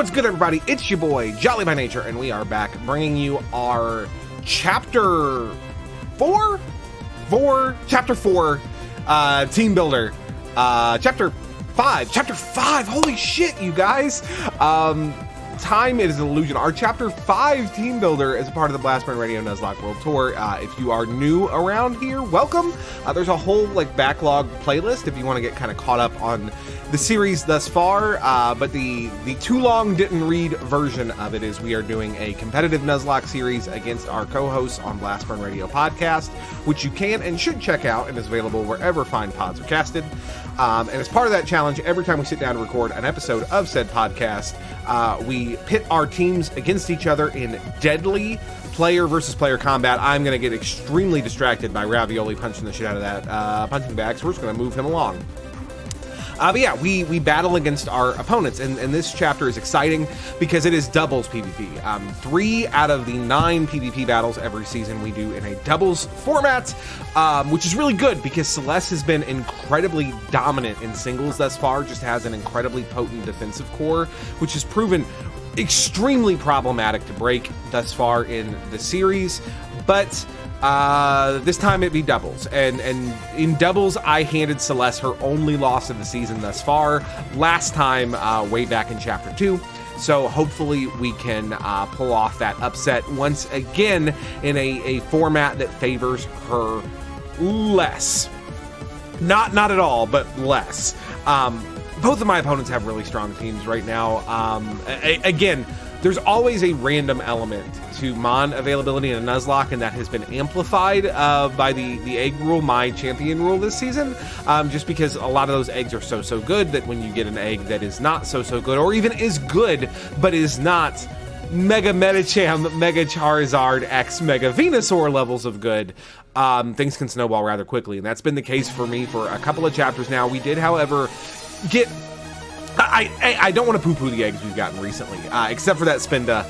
what's good, everybody? It's your boy, Jolly by Nature, and we are back bringing you our Chapter 4, Team Builder, Chapter 5, holy shit, you guys! Time is an illusion. Our Chapter 5 Team Builder is a part of the Blastburn Radio Nuzlocke World Tour. If you are new around here, welcome. There's a whole backlog playlist if you want to get kind of caught up on the series thus far, but the too long didn't read version of it is we are doing a competitive Nuzlocke series against our co-hosts on Blastburn Radio Podcast, which you can and should check out and is available wherever fine pods are casted. And as part of that challenge, every time we sit down to record an episode of said podcast, we pit our teams against each other in deadly player versus player combat. I'm going to get extremely distracted by Ravioli punching the shit out of that punching bag, so we're just going to move him along. But yeah, we battle against our opponents, and this chapter is exciting because it is doubles PvP. 3 out of the 9 PvP battles every season we do in a doubles format, which is really good because Celeste has been incredibly dominant in singles thus far, just has an incredibly potent defensive core, which has proven extremely problematic to break thus far in the series, but this time it'd be doubles, and in doubles I handed Celeste her only loss of the season thus far, last time way back in Chapter 2, so hopefully we can pull off that upset once again in a format that favors her less. Not at all, but less. Both of my opponents have really strong teams right now. Again, there's always a random element to Mon availability in a Nuzlocke, and that has been amplified by the egg rule, my champion rule this season, just because a lot of those eggs are so good that when you get an egg that is not so good, or even is good, but is not Mega Medicham, Mega Charizard, X Mega Venusaur levels of good, things can snowball rather quickly, and that's been the case for me for a couple of chapters now. We did, however, get... I don't want to poo-poo the eggs we've gotten recently, except for that Spinda.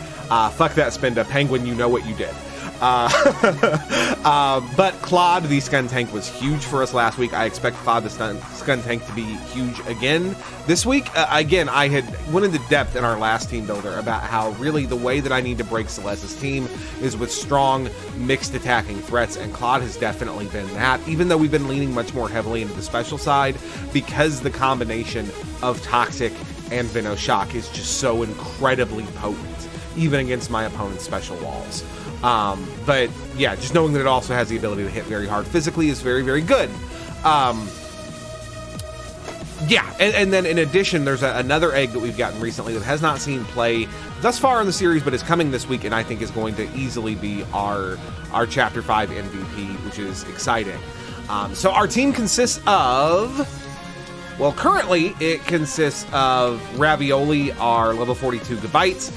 Fuck that Spinda. Penguin, you know what you did. But Claude, the Skuntank, was huge for us last week. I expect Claude, the Skuntank, to be huge again this week. Again, I had went into depth in our last team builder about how really the way that I need to break Celeste's team is with strong, mixed attacking threats, and Claude has definitely been that, even though we've been leaning much more heavily into the special side, because the combination of Toxic and Venoshock is just so incredibly potent, even against my opponent's special walls. But yeah, just knowing that it also has the ability to hit very hard physically is very good. Yeah, and then in addition, there's another egg that we've gotten recently that has not seen play thus far in the series, but is coming this week, and I think is going to easily be our Chapter 5 MVP, which is exciting. So our team consists of... Well, currently, it consists of Ravioli, our level 42 Gabites,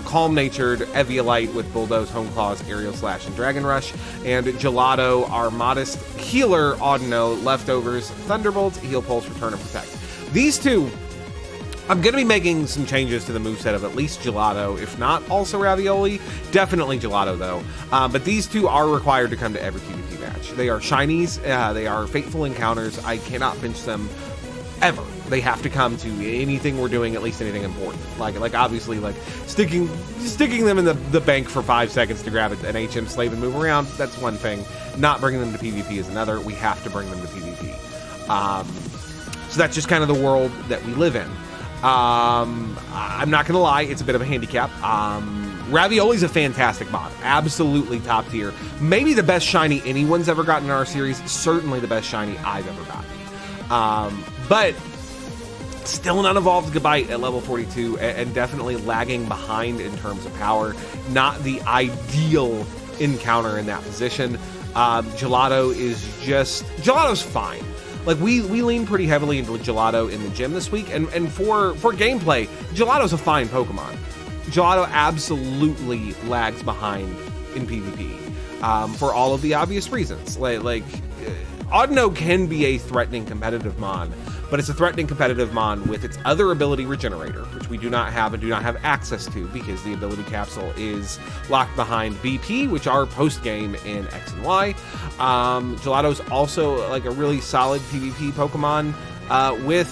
Calm-Natured Eviolite with Bulldoze, Home Claws, Aerial Slash, and Dragon Rush, and Gelato, our Modest Healer, Audino, Leftovers, Thunderbolts, Heal Pulse, Return, and Protect. These two, I'm going to be making some changes to the moveset of at least Gelato, if not also Ravioli. Definitely Gelato, though. But these two are required to come to every PvP match. They are shinies, they are fateful encounters. I cannot pinch them ever. They have to come to anything we're doing, at least anything important. Like obviously, sticking them in the bank for 5 seconds to grab an HM slave and move around, that's one thing. Not bringing them to PvP is another. We have to bring them to PvP. So that's just kind of the world that we live in. I'm not gonna lie, it's a bit of a handicap. Ravioli's a fantastic mod. Absolutely top tier. Maybe the best shiny anyone's ever gotten in our series. Certainly the best shiny I've ever gotten. But still an unevolved Gabite at level 42, and definitely lagging behind in terms of power. Not the ideal encounter in that position. Gelato's fine. We lean pretty heavily into Gelato in the gym this week, and for gameplay, Gelato's a fine Pokemon. Gelato absolutely lags behind in PvP, for all of the obvious reasons. Audino can be a threatening competitive mon, but it's a threatening competitive mon with its other ability, Regenerator, which we do not have and do not have access to because the ability capsule is locked behind BP, which are post-game in X and Y. Gelato's also a really solid PvP Pokemon with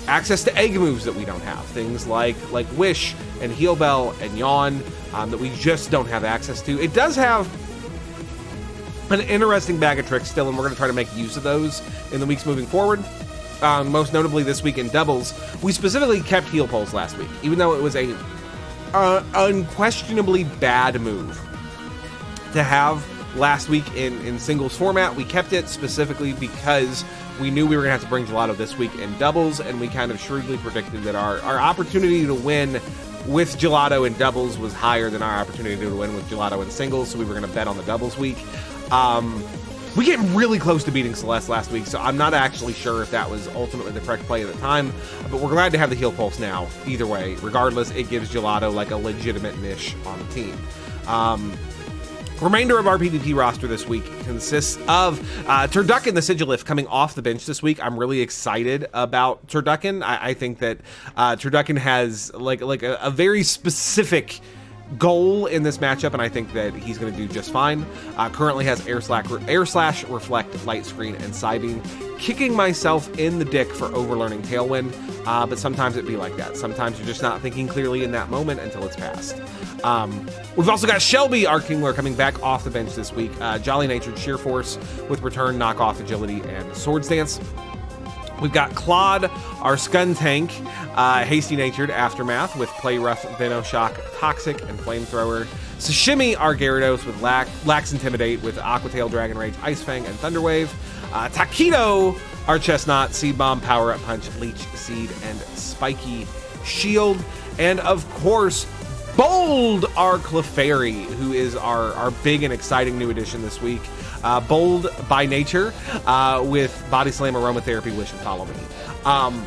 access to egg moves that we don't have, things like Wish and Heal Bell and Yawn that we just don't have access to. It does have an interesting bag of tricks still, and we're going to try to make use of those in the weeks moving forward. Most notably this week in doubles, we specifically kept Heal Pulse last week, even though it was a unquestionably bad move to have last week in singles format. We kept it specifically because we knew we were going to have to bring Gelato this week in doubles, and we kind of shrewdly predicted that our opportunity to win with Gelato in doubles was higher than our opportunity to win with Gelato in singles, so we were going to bet on the doubles week. We get really close to beating Celeste last week, so I'm not actually sure if that was ultimately the correct play at the time, but we're glad to have the Heal Pulse now. Either way, regardless, it gives Gelato like a legitimate niche on the team. Remainder of our PvP roster this week consists of Turducken, the Sigilif, coming off the bench this week. I'm really excited about Turducken. I think that Turducken has like a very specific goal in this matchup, and I think that he's going to do just fine. Currently has Air Slash, Reflect, Light Screen, and Psybeam. Kicking myself in the dick for overlearning Tailwind, but sometimes it be like that. Sometimes you're just not thinking clearly in that moment until it's past. We've also got Shelby, our Kingler, coming back off the bench this week. Jolly Natured Sheer Force with Return, Knockoff, Agility, and Swords Dance. We've got Claude, our Scun Tank, Hasty Natured Aftermath with Play Rough, Venoshock, Toxic, and Flamethrower. Sashimi, our Gyarados with Lax Intimidate with Aquatail, Dragon Rage, Ice Fang, and Thunderwave. Taquito, our Chestnut, Seed Bomb, Power Up Punch, Leech Seed, and Spiky Shield. And of course, Bold, our Clefairy, who is our big and exciting new addition this week. Bold by nature with Body Slam, Aromatherapy, Wish, and Follow Me.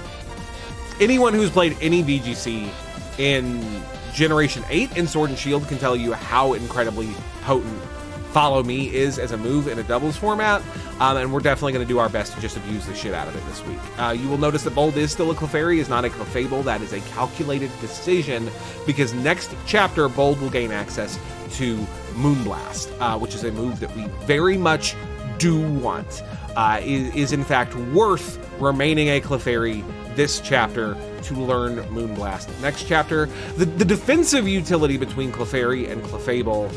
Anyone who's played any VGC in Generation 8 in Sword and Shield can tell you how incredibly potent Follow Me is as a move in a doubles format, and we're definitely going to do our best to just abuse the shit out of it this week. You will notice that Bold is still a Clefairy, is not a Clefable. That is a calculated decision, because next chapter, Bold will gain access to Moonblast, which is a move that we very much do want. Is in fact worth remaining a Clefairy this chapter to learn Moonblast. Next chapter, the defensive utility between Clefairy and Clefable,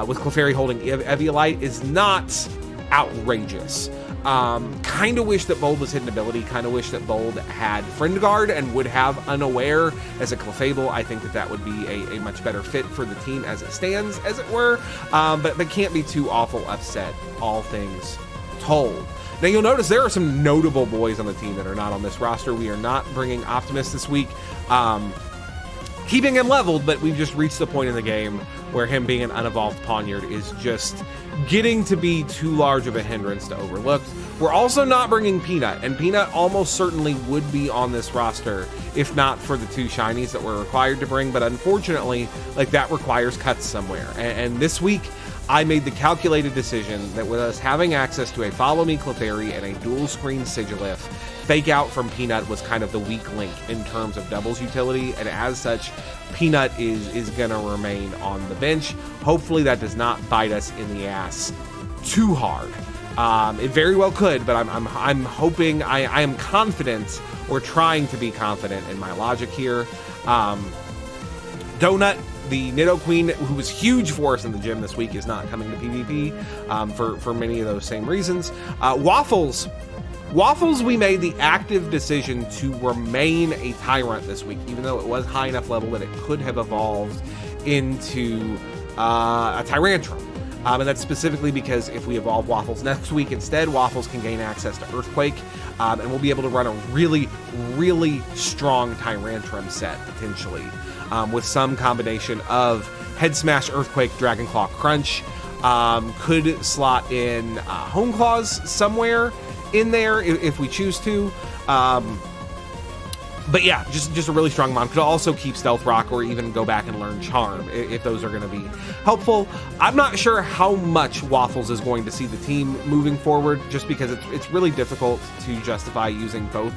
with Clefairy holding Eviolite, is not outrageous. Kind of wish that Bold was hidden ability, kind of wish that Bold had Friend Guard and would have Unaware as a Clefable. I think that would be a much better fit for the team as it stands, as it were, but can't be too awful upset, all things told. Now you'll notice there are some notable boys on the team that are not on this roster. We are not bringing Optimus this week, keeping him leveled, but we've just reached the point in the game where him being an unevolved Poniard is just getting to be too large of a hindrance to overlook. We're also not bringing Peanut, and Peanut almost certainly would be on this roster if not for the 2 shinies that we're required to bring, but unfortunately, like, that requires cuts somewhere. And this week, I made the calculated decision that with us having access to a Follow Me Clefairy and a dual screen Sigilif, Fake Out from Peanut was kind of the weak link in terms of doubles utility, and as such, Peanut is going to remain on the bench. Hopefully that does not bite us in the ass too hard. It very well could, but I'm hoping, I am confident, or trying to be confident in my logic here. Donut, the Nidoqueen, who was huge for us in the gym this week, is not coming to PvP for many of those same reasons. Waffles, we made the active decision to remain a Tyrant this week, even though it was high enough level that it could have evolved into a Tyrantrum. And that's specifically because if we evolve Waffles next week instead, Waffles can gain access to Earthquake, and we'll be able to run a really, really strong Tyrantrum set, potentially, with some combination of Head Smash, Earthquake, Dragon Claw, Crunch. Could slot in Home Claws somewhere in there if we choose to. But yeah, just a really strong mon. Could also keep Stealth Rock or even go back and learn Charm if those are going to be helpful. I'm not sure how much Waffles is going to see the team moving forward, just because it's really difficult to justify using both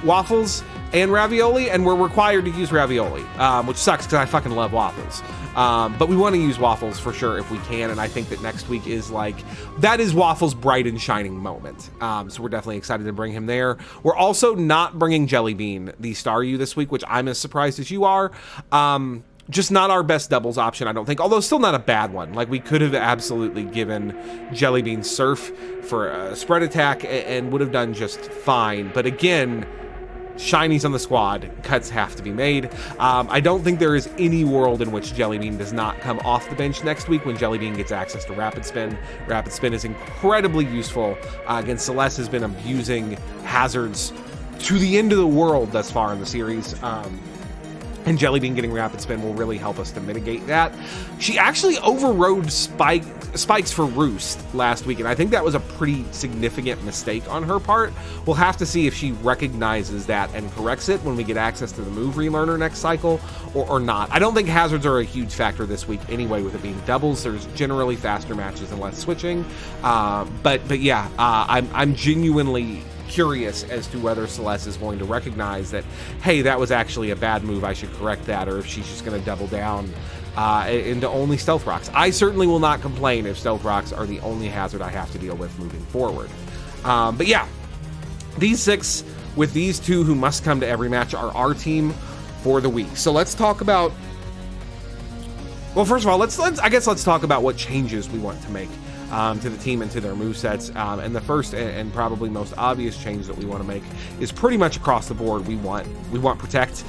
waffles and ravioli, and we're required to use ravioli, which sucks because I fucking love waffles. But we want to use waffles for sure if we can, and I think that next week is like, that is Waffles' bright and shining moment. So we're definitely excited to bring him there. We're also not bringing Jellybean, the Staryu, this week, which I'm as surprised as you are. Just not our best doubles option, I don't think, although still not a bad one. Like, we could have absolutely given Jellybean Surf for a spread attack and would have done just fine. But again, shinies on the squad, cuts have to be made. I don't think there is any world in which Jellybean does not come off the bench next week when Jellybean gets access to Rapid Spin. Rapid Spin is incredibly useful. Again, Celeste has been abusing hazards to the end of the world thus far in the series. And Jellybean getting Rapid Spin will really help us to mitigate that. She actually overrode spikes for Roost last week, and I think that was a pretty significant mistake on her part. We'll have to see if she recognizes that and corrects it when we get access to the move relearner next cycle, or not. I don't think hazards are a huge factor this week anyway, with it being doubles. There's generally faster matches and less switching. But yeah, I'm genuinely curious as to whether Celeste is going to recognize that, hey, that was actually a bad move, I should correct that, or if she's just going to double down into only Stealth Rocks. I certainly will not complain if Stealth Rocks are the only hazard I have to deal with moving forward. But yeah, these 6 with these 2 who must come to every match are our team for the week. So let's talk about, well, first of all, let's talk about what changes we want to make to the team and to their movesets. And the first and probably most obvious change that we want to make is pretty much across the board. We want Protect.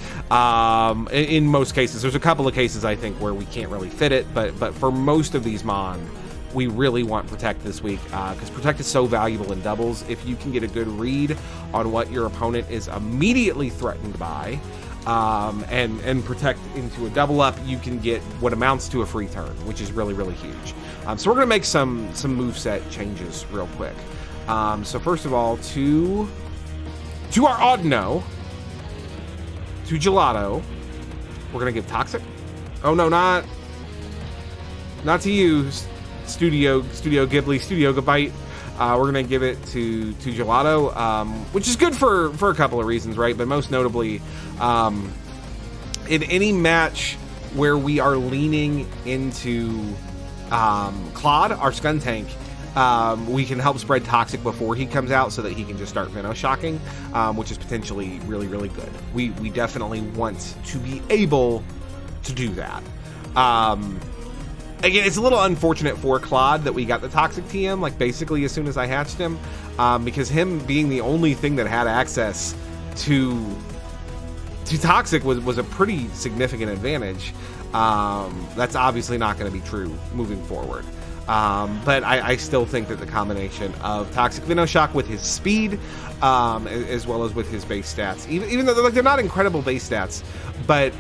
In most cases, there's a couple of cases I think where we can't really fit it, but for most of these Mon, we really want Protect this week, because Protect is so valuable in doubles. If you can get a good read on what your opponent is immediately threatened by, and Protect into a double up, you can get what amounts to a free turn, which is really, really huge. So we're going to make some moveset changes real quick. So first of all, to our Audino, to Gelato, we're going to give Toxic. Oh no, not to you, Studio Ghibli, Studio Gabite. We're going to give it to Gelato, which is good for a couple of reasons, right? But most notably, in any match where we are leaning into Claude, our Skuntank, we can help spread Toxic before he comes out so that he can just start Venushocking, which is potentially really, really good. We definitely want to be able to do that. Again, it's a little unfortunate for Claude that we got the Toxic TM, like, basically as soon as I hatched him, because him being the only thing that had access to Toxic was a pretty significant advantage. That's obviously not going to be true moving forward. But I still think that the combination of Toxic Venoshock with his speed, as well as with his base stats, even though they're not incredible base stats, but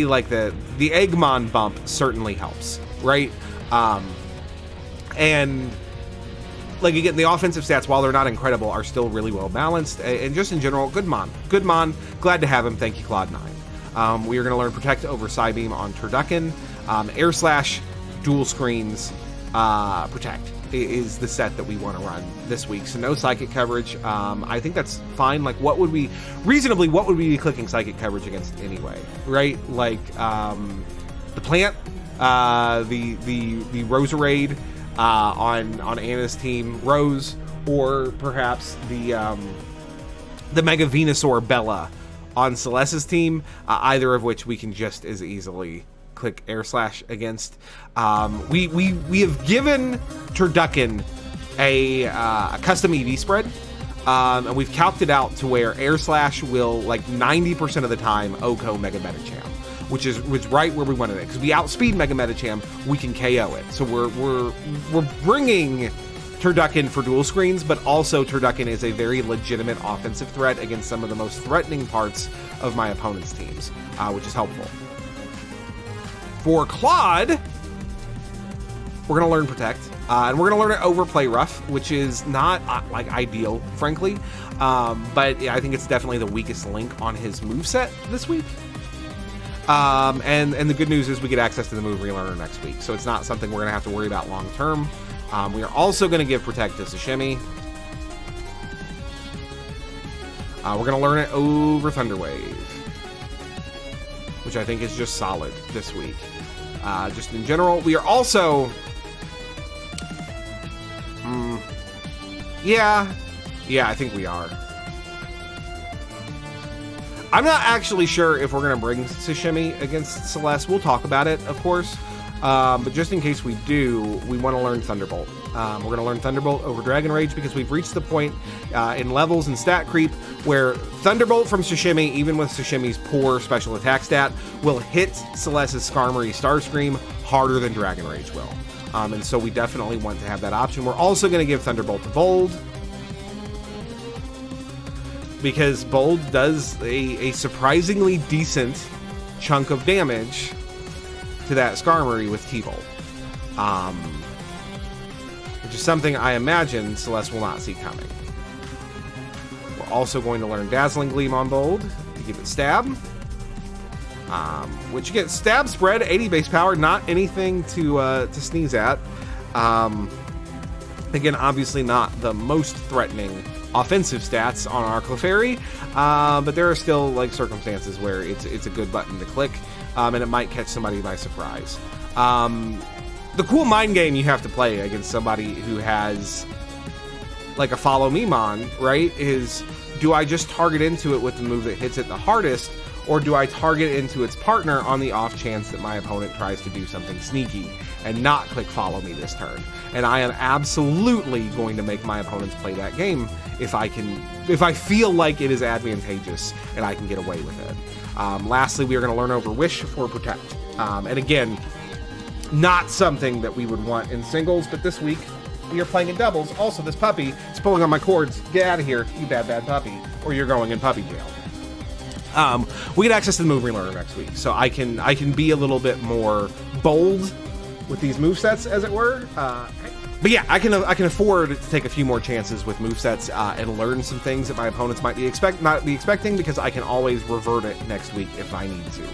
like the Eggmon bump certainly helps, right? And like, again, the offensive stats, while they're not incredible, are still really well balanced, and just in general, good Mon. Glad to have him. Thank you, Cloud9. We are going to learn Protect over Psybeam on Turducken. Air Slash, dual screens, Protect is the set that we want to run this week. So no Psychic coverage. I think that's fine. Like, what would we be clicking Psychic coverage against anyway, right? Like, the Plant, the Roserade, on Anna's team, Rose, or perhaps the Mega Venusaur Bella on Celeste's team, either of which we can just as easily click Air Slash against. We have given Turducken a custom EV spread, and we've calced it out to where Air Slash will, like, 90% of the time OHKO Mega Metacham, which is right where we wanted it, because we outspeed Mega Metacham, we can KO it. So we're bringing Turducken for dual screens, but also Turducken is a very legitimate offensive threat against some of the most threatening parts of my opponent's teams, which is helpful. For Claude, we're going to learn Protect, and we're going to learn it over Play Rough, which is not like ideal, frankly, but I think it's definitely the weakest link on his moveset this week. And the good news is we get access to the move relearner next week, so it's not something we're going to have to worry about long term. We are also going to give Protect to Sashimi. We're going to learn it over Thunderwave, which I think is just solid this week. Just in general, we are also... Yeah, I think we are. I'm not actually sure if we're going to bring Sashimi against Celeste. We'll talk about it, of course. But just in case we do, we want to learn Thunderbolt. We're going to learn Thunderbolt over Dragon Rage because we've reached the point in levels and stat creep where Thunderbolt from Sashimi, even with Sashimi's poor special attack stat, will hit Celeste's Skarmory Starscream harder than Dragon Rage will. And so we definitely want to have that option. We're also going to give Thunderbolt to Bold, because Bold does a surprisingly decent chunk of damage to that Skarmory with T-Bolt. Which is something I imagine Celeste will not see coming. We're also going to learn Dazzling Gleam on Bold to give it Stab. Which you get Stab Spread, 80 base power, not anything to sneeze at. Again, obviously not the most threatening offensive stats on our Clefairy, but there are still like circumstances where it's a good button to click, and it might catch somebody by surprise. The cool mind game you have to play against somebody who has like a Follow Me Mon, right, is do I just target into it with the move that hits it the hardest, or do I target into its partner on the off chance that my opponent tries to do something sneaky and not click Follow Me this turn? And I am absolutely going to make my opponents play that game if I feel like it is advantageous and I can get away with it. Lastly, we are going to learn over Wish for Protect. And again, not something that we would want in singles, but this week we are playing in doubles. Also, this puppy is pulling on my cords. Get out of here, you bad puppy, or you're going in puppy jail. We get access to the Move Relearner next week, so I can be a little bit more bold with these movesets, as it were. But yeah, I can afford to take a few more chances with movesets and learn some things that my opponents might not be expecting, because I can always revert it next week if I need to.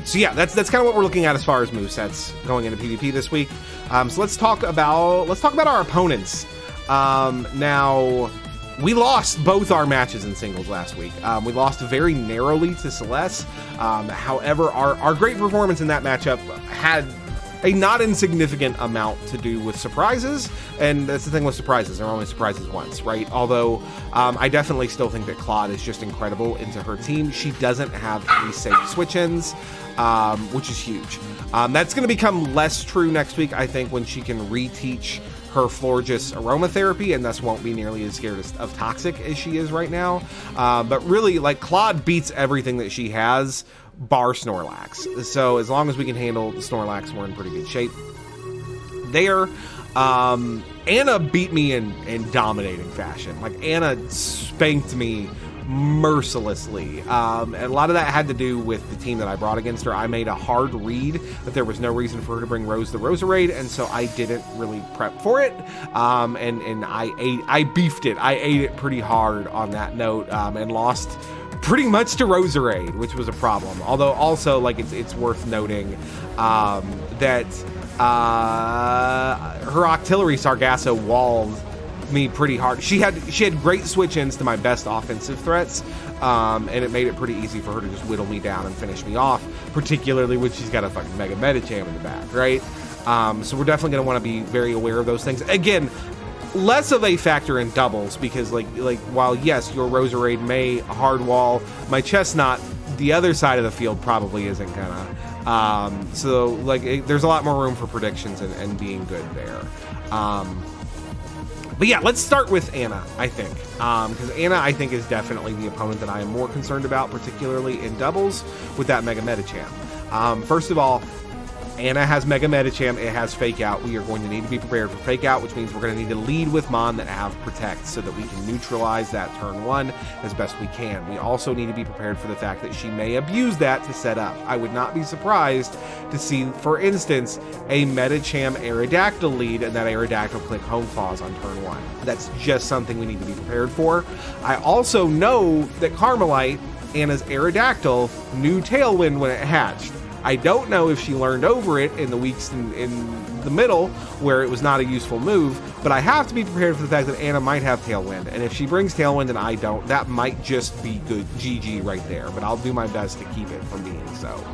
So yeah, that's kind of what we're looking at as far as movesets going into PvP this week. So let's talk about our opponents. Now, we lost both our matches in singles last week. We lost very narrowly to Celeste. However, our great performance in that matchup had a not insignificant amount to do with surprises, and that's the thing with surprises. There are only surprises once, right? Although I definitely still think that Claude is just incredible into her team. She doesn't have any safe switch-ins, which is huge. That's going to become less true next week, I think, when she can reteach her Florges aromatherapy, and thus won't be nearly as scared of Toxic as she is right now. But really, like, Claude beats everything that she has, bar Snorlax. So as long as we can handle Snorlax, we're in pretty good shape there. Anna beat me in dominating fashion. Like, Anna spanked me mercilessly, and a lot of that had to do with the team that I brought against her. I made a hard read that there was no reason for her to bring Rose the Roserade, and so I didn't really prep for it, and I beefed it. I ate it pretty hard on that note, and lost pretty much to Roserade, which was a problem. Although also, like, it's worth noting that her Octillery Sargasso walled me pretty hard. She had great switch-ins to my best offensive threats, and it made it pretty easy for her to just whittle me down and finish me off, particularly when she's got a fucking Mega Medicham in the back, right? So we're definitely going to want to be very aware of those things. Again, less of a factor in doubles, because like while yes, your Roserade may hard wall my Chestnut, the other side of the field probably isn't gonna. So like there's a lot more room for predictions and being good there. But yeah, let's start with Anna, I think, because Anna, I think, is definitely the opponent that I am more concerned about, particularly in doubles with that Mega Medicham. First of all, Anna has Mega Medicham, it has Fake Out. We are going to need to be prepared for Fake Out, which means we're going to need to lead with Mon that have Protect so that we can neutralize that turn one as best we can. We also need to be prepared for the fact that she may abuse that to set up. I would not be surprised to see, for instance, a Medicham Aerodactyl lead and that Aerodactyl click Home Claws on turn one. That's just something we need to be prepared for. I also know that Carmelite, Anna's Aerodactyl, knew Tailwind when it hatched. I don't know if she learned over it in the weeks in the middle where it was not a useful move, but I have to be prepared for the fact that Anna might have Tailwind, and if she brings Tailwind and I don't, that might just be good GG right there, but I'll do my best to keep it from being so.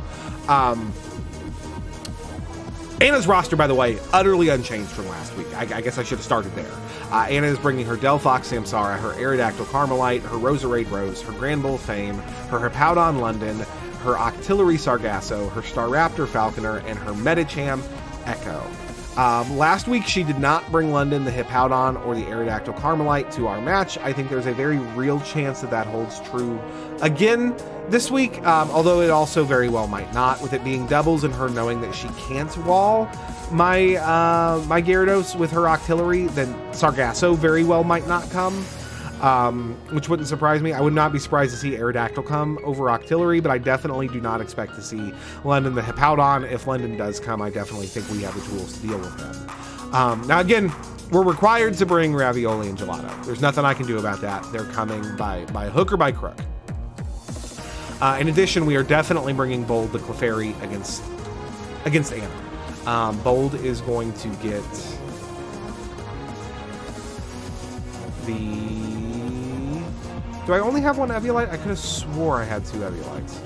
Anna's roster, by the way, utterly unchanged from last week. I guess I should have started there. Anna is bringing her Delphox Samsara, her Aerodactyl Carmelite, her Roserade Rose, her Grand Bull Fame, her Hippowdon London, her Octillery Sargasso, her Staraptor Falconer, and her Medicham Echo. Last week, she did not bring London, the Hippowdon, or the Aerodactyl Carmelite to our match. I think there's a very real chance that that holds true again this week, although it also very well might not, with it being doubles and her knowing that she can't wall my my Gyarados with her Octillery, then Sargasso very well might not come, which wouldn't surprise me. I would not be surprised to see Aerodactyl come over Octillery, but I definitely do not expect to see London the Hippowdon. If London does come, I definitely think we have the tools to deal with them. Now again, we're required to bring Ravioli and Gelato. There's nothing I can do about that. They're coming by hook or by crook. In addition, we are definitely bringing Bold the Clefairy against Anna. Bold is going to get the... Do I only have one Eviolite? I could have swore I had two Eviolites.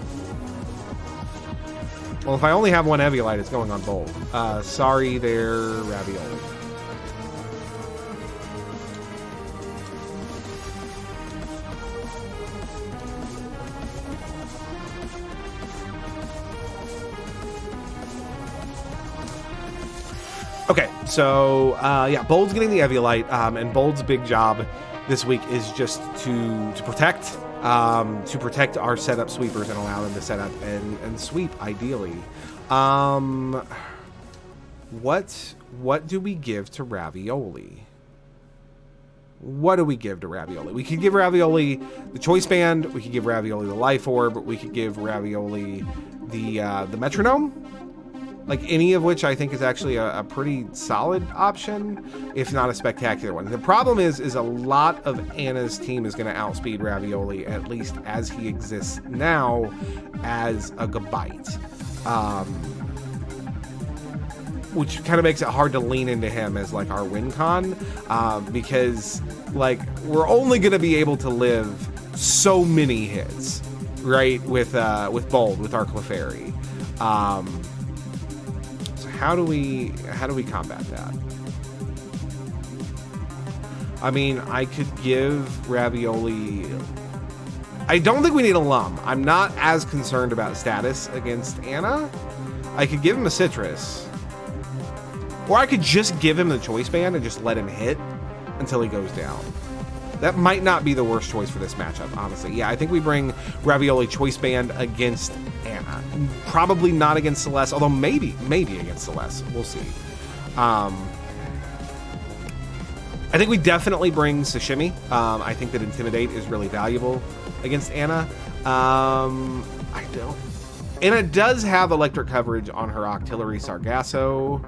Well, if I only have one Eviolite, it's going on Bold. Sorry there, Ravioli. Okay, so yeah, Bold's getting the Eviolite, and Bold's big job this week is just to protect our setup sweepers and allow them to set up and sweep ideally. What do we give to Ravioli? What do we give to Ravioli? We could give Ravioli the Choice Band. We could give Ravioli the Life Orb. We could give Ravioli the Metronome. Like, any of which I think is actually a pretty solid option, if not a spectacular one. The problem is a lot of Anna's team is going to outspeed Ravioli, at least as he exists now, as a Gabite. Which kind of makes it hard to lean into him as, like, our win con, because, like, we're only going to be able to live so many hits, right, with Bold, with our Clefairy. How do we combat that? I mean, I could give Ravioli... I don't think we need a Lum. I'm not as concerned about status against Anna. I could give him a Citrus. Or I could just give him the Choice Band and just let him hit until he goes down. That might not be the worst choice for this matchup, honestly. Yeah, I think we bring Ravioli Choice Band against Anna. Probably not against Celeste, although maybe against Celeste. We'll see. I think we definitely bring Sashimi. I think that Intimidate is really valuable against Anna. I don't... Anna does have electric coverage on her Octillery Sargasso.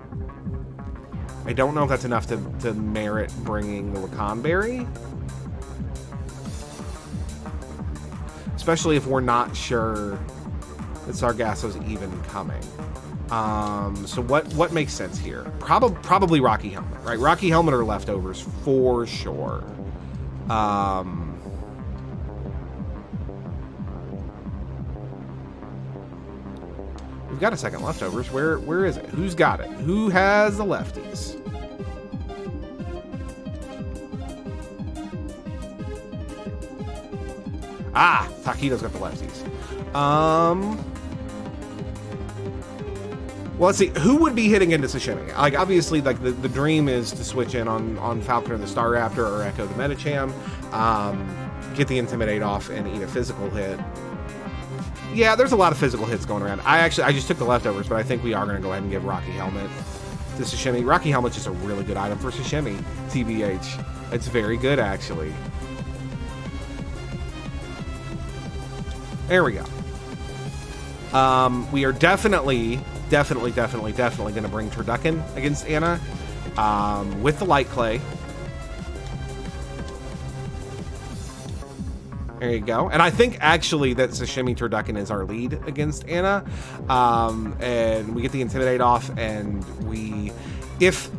I don't know if that's enough to merit bringing the Lacan Berry. Especially if we're not sure that Sargasso's even coming. So what makes sense here? Probably Rocky Helmet, right? Rocky Helmet or leftovers for sure. We've got a second leftovers. Where is it? Who's got it? Who has the lefties? Ah, Taquito's got the lefties. Well, let's see. Who would be hitting into Sashimi? Like, obviously, like the dream is to switch in on Falconer the Staraptor or Echo the Medicham, get the Intimidate off and eat a physical hit. Yeah, there's a lot of physical hits going around. I just took the leftovers, but I think we are going to go ahead and give Rocky Helmet to Sashimi. Rocky Helmet's just a really good item for Sashimi, TBH. It's very good, actually. There we go. We are definitely going to bring Turducken against Anna with the Light Clay. There you go. And I think actually that Sashimi Turducken is our lead against Anna. And we get the Intimidate off, and if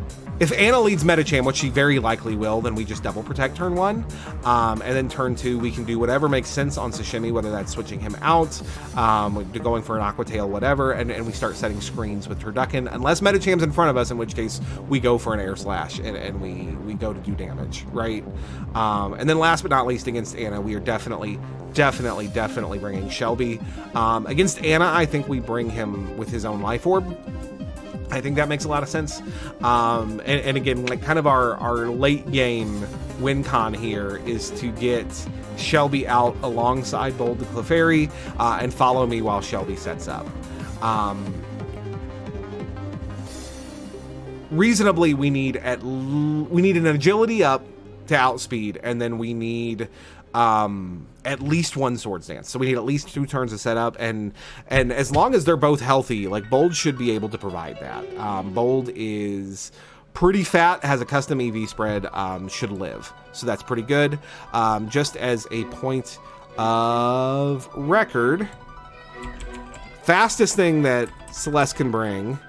Anna leads Metacham, which she very likely will, then we just double protect turn 1. And then turn 2, we can do whatever makes sense on Sashimi, whether that's switching him out, going for an Aqua Tail, whatever, and we start setting screens with Turducken, unless Metacham's in front of us, in which case we go for an Air Slash and we go to do damage, right? And then last but not least, against Anna, we are definitely bringing Shelby. Against Anna, I think we bring him with his own Life Orb. I think that makes a lot of sense. And again, like kind of our late game win con here is to get Shelby out alongside Bold the Clefairy and follow me while Shelby sets up. Reasonably, we need an agility up to outspeed, and then we need at least 1 Swords Dance. So we need at least 2 turns to set up, and as long as they're both healthy, like Bold should be able to provide that. Bold is pretty fat, has a custom EV spread, should live. So that's pretty good. Just as a point of record, fastest thing that Celeste can bring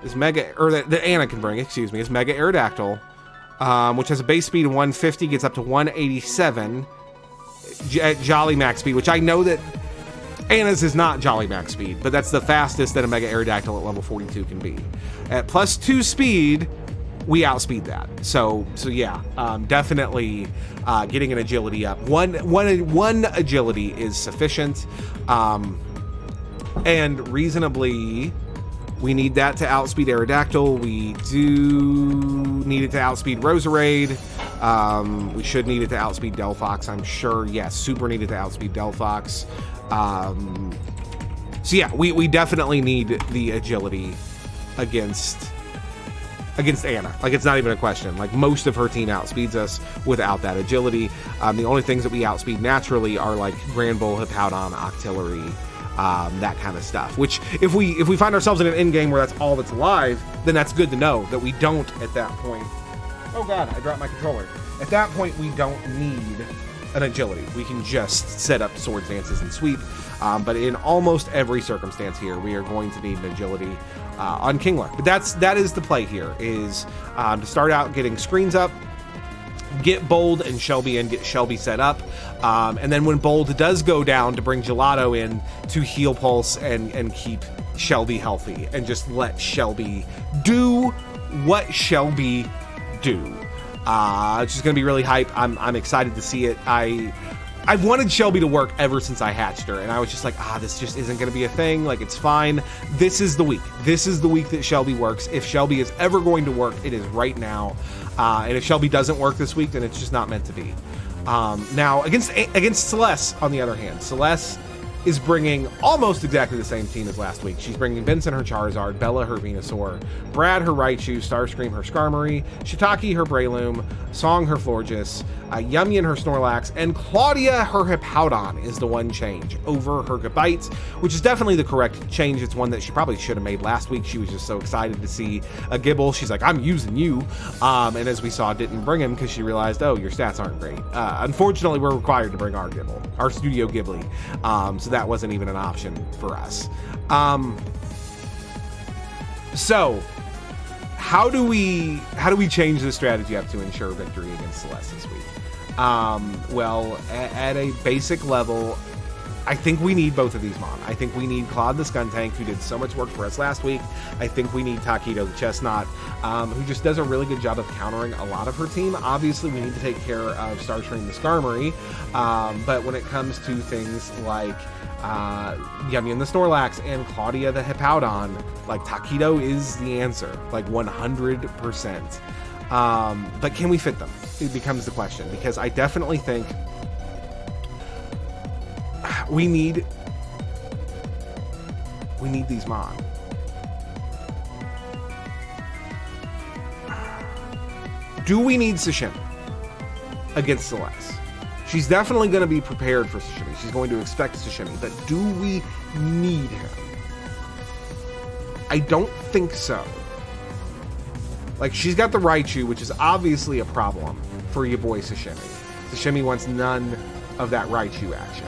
is that Anna can bring, is Mega Aerodactyl, which has a base speed of 150, gets up to 187 at Jolly Max speed, which I know that Anna's is not Jolly Max speed, but that's the fastest that a Mega Aerodactyl at level 42 can be. At +2 speed, we outspeed that. So yeah, definitely getting an agility up. One agility is sufficient, and reasonably, we need that to outspeed Aerodactyl. We do need it to outspeed Roserade. We should need it to outspeed Delphox, I'm sure. Yes, super needed to outspeed Delphox. So yeah, we definitely need the agility against Anna. Like, it's not even a question. Like, most of her team outspeeds us without that agility. The only things that we outspeed naturally are like Grand Bull, Hippowdon, Octillery, that kind of stuff, which if we find ourselves in an end game where that's all that's alive, then that's good to know that we don't at that point. Oh god, I dropped my controller. At that point, we don't need an agility. We can just set up Swords Dances and sweep. But in almost every circumstance here, we are going to need an agility on Kingler. But that is the play here, is to start out getting screens up, get Bold and Shelby in, get Shelby set up, and then when Bold does go down, to bring Gelato in to heal Pulse and keep Shelby healthy, and just let Shelby do what Shelby do. It's just gonna be really hype. I'm excited to see it. I've wanted Shelby to work ever since I hatched her, and I was just like, this just isn't going to be a thing. Like, it's fine. This is the week. This is the week that Shelby works. If Shelby is ever going to work, it is right now. And if Shelby doesn't work this week, then it's just not meant to be. Now, against Celeste, on the other hand, Celeste is bringing almost exactly the same team as last week. She's bringing Vincent her Charizard, Bella her Venusaur, Brad her Raichu, Starscream her Skarmory, Shiitake her Breloom, Song her Florges, Yumian her Snorlax, and Claudia her Hippowdon is the one change over her Gabite, which is definitely the correct change. It's one that she probably should have made last week. She was just so excited to see a Gibble. She's like, I'm using you. And as we saw, didn't bring him because she realized, oh, your stats aren't great. Unfortunately, we're required to bring our Gibble, our Studio Ghibli. So that wasn't even an option for us. So how do we change the strategy up to ensure victory against Celeste this week? Well, at a basic level, I think we need both of these Mon. I think we need Claude the Skuntank, who did so much work for us last week. I think we need Taquito the Chestnut, who just does a really good job of countering a lot of her team. Obviously, we need to take care of Starscream the Skarmory, but when it comes to things like Yumian the Snorlax and Claudia the Hippowdon, like, Taquito is the answer, like 100%. But can we fit them? It becomes the question, because I definitely think we need these Mon. Do we need Sashimi against Celeste? She's definitely going to be prepared for Sashimi. She's going to expect Sashimi, but do we need him? I don't think so. Like, she's got the Raichu, which is obviously a problem for your boy Sashimi. Sashimi wants none of that Raichu action.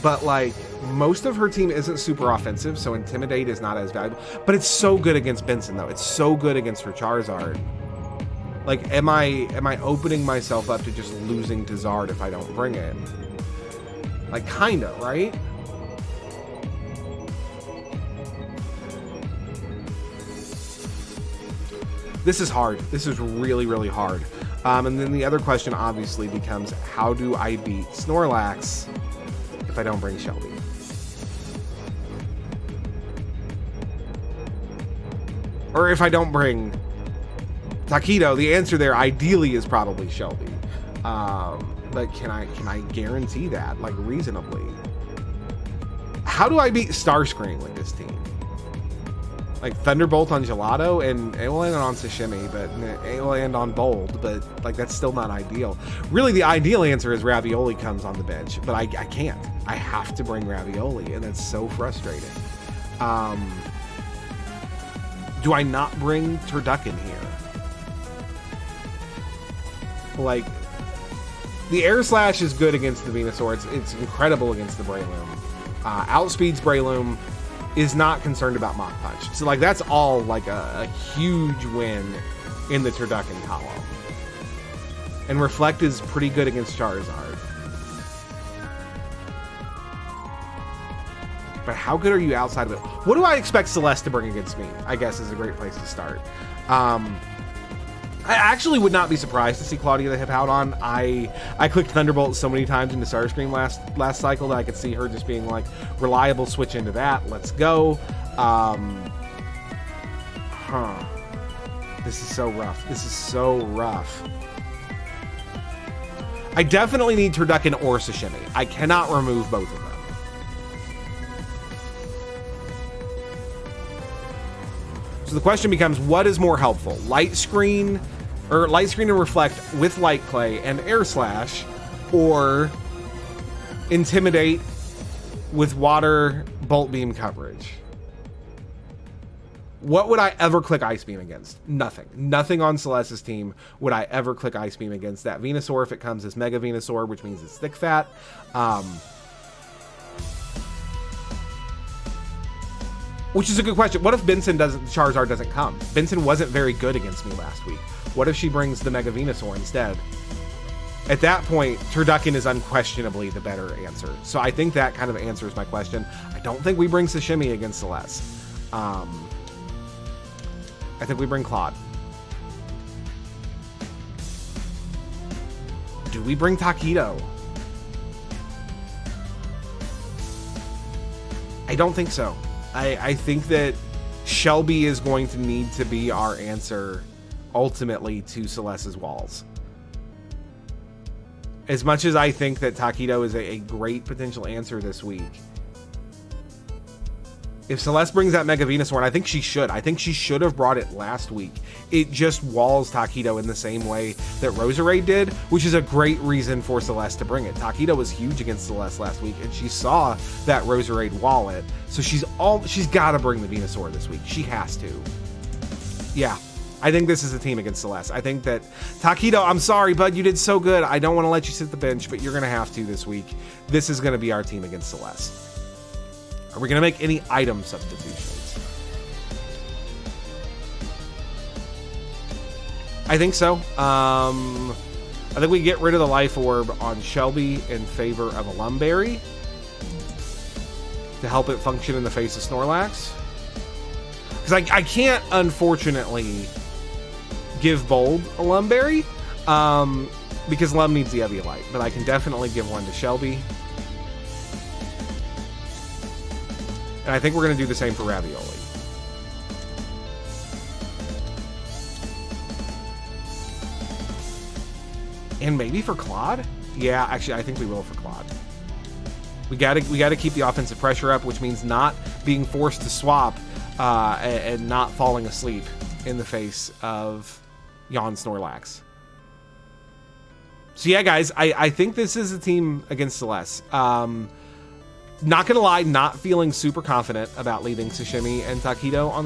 But like most of her team isn't super offensive, so Intimidate is not as valuable. But it's so good against Benson though. It's so good against her Charizard. Like, am I opening myself up to just losing to Zard if I don't bring it? Like, kinda, right? This is hard. This is really, really hard. And then the other question obviously becomes, how do I beat Snorlax if I don't bring Shelby? Or if I don't bring Taquito, the answer there ideally is probably Shelby. But can I guarantee that, like, reasonably? How do I beat Starscream with this team? Like Thunderbolt on Gelato, and it will land on Sashimi, but it will land on Bold, but like that's still not ideal. Really, the ideal answer is Ravioli comes on the bench, but I can't. I have to bring Ravioli, and that's so frustrating. Do I not bring Turducken here? Like, the Air Slash is good against the Venusaur. It's incredible against the Breloom. Outspeeds Breloom. Is not concerned about Mach Punch. So like that's all like a huge win in the Turducken column. And Reflect is pretty good against Charizard. But how good are you outside of it? What do I expect Celeste to bring against me? I guess is a great place to start. I actually would not be surprised to see Claudia the Hippowdon. I clicked Thunderbolt so many times into Starscream last cycle that I could see her just being like, reliable, switch into that. Let's go. This is so rough. This is so rough. I definitely need Turducken or Sashimi. I cannot remove both of them. So the question becomes, what is more helpful? Light Screen and Reflect with Light Clay and Air Slash, or Intimidate with Water Bolt Beam coverage? What would I ever click Ice Beam against? Nothing. Nothing on Celeste's team would I ever click Ice Beam against. That Venusaur, if it comes as Mega Venusaur, which means it's thick fat. Which is a good question. What if Charizard doesn't come? Benson wasn't very good against me last week. What if she brings the Mega Venusaur instead? At that point, Turducken is unquestionably the better answer. So I think that kind of answers my question. I don't think we bring Sashimi against Celeste. I think we bring Claude. Do we bring Taquito? I don't think so. I think that Shelby is going to need to be our answer ultimately to Celeste's walls. As much as I think that Taquito is a great potential answer this week, if Celeste brings that Mega Venusaur, and I think she should have brought it last week, it just walls Taquito in the same way that Roserade did, which is a great reason for Celeste to bring it. Taquito was huge against Celeste last week, and she saw that Roserade wall it, so she's got to bring the Venusaur this week. She has to. Yeah, I think this is a team against Celeste. I think that Taquito, I'm sorry, bud, you did so good. I don't want to let you sit the bench, but you're going to have to this week. This is going to be our team against Celeste. Are we going to make any item substitutions? I think so. I think we get rid of the Life Orb on Shelby in favor of a Lumberry to help it function in the face of Snorlax. Because I can't, unfortunately, give Bold a Lumberry because Lum needs the Eviolite. But I can definitely give one to Shelby. And I think we're going to do the same for Ravioli. And maybe for Claude? Yeah, actually, I think we will for Claude. We gotta keep the offensive pressure up, which means not being forced to swap and not falling asleep in the face of Yawn Snorlax. So yeah, guys, I think this is a team against Celeste. Not gonna lie, not feeling super confident about leaving Sashimi and Taquito on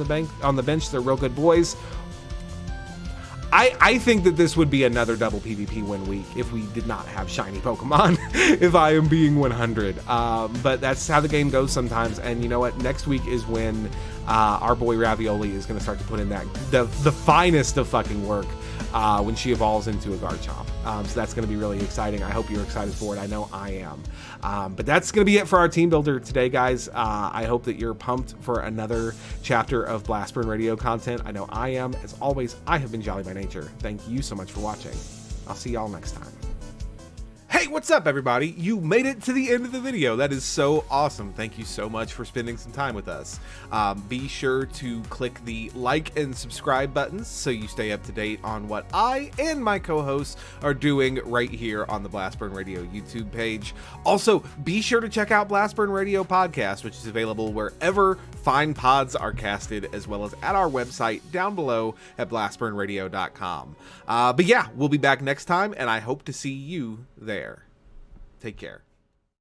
the bench. They're real good boys. I think that this would be another double PvP win week if we did not have shiny Pokemon, if I am being 100. But that's how the game goes sometimes. And you know what? Next week is when our boy Ravioli is going to start to put in that the finest of fucking work when she evolves into a Garchomp. So that's going to be really exciting. I hope you're excited for it. I know I am. But that's going to be it for our team builder today, guys. I hope that you're pumped for another chapter of Blastburn Radio content. I know I am. As always, I have been Jolly by Nature. Thank you so much for watching. I'll see y'all next time. Hey, what's up, everybody? You made it to the end of the video. That is so awesome. Thank you so much for spending some time with us. Be sure to click the like and subscribe buttons so you stay up to date on what I and my co-hosts are doing right here on the Blastburn Radio YouTube page. Also, be sure to check out Blastburn Radio Podcast, which is available wherever fine pods are casted, as well as at our website down below at blastburnradio.com. But yeah, we'll be back next time, and I hope to see you there. Take care.